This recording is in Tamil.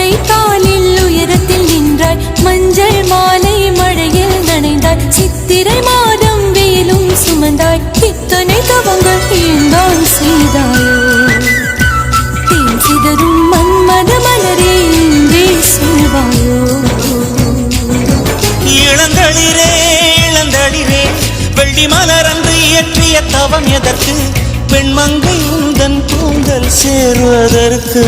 முல்லை காலில் உயரத்தில் நின்றாய், மஞ்சள் மாலை மழையில் நனைந்தாய், சித்திரை மாதம் வெயிலும் சுமந்தாய், இத்தனை தவங்கள் ஏந்தான் செய்தாயோ? தேன் சிதறும் மன்மத மலரே இன்றே சொல்வாயோ? இளந்தளிரே இளந்தளிரே, வெள்ளி மலர் அன்று இயற்றிய தவம் எதற்கு? பெண்மங்கை உந்தன் கூந்தல் சேர்வதற்கு.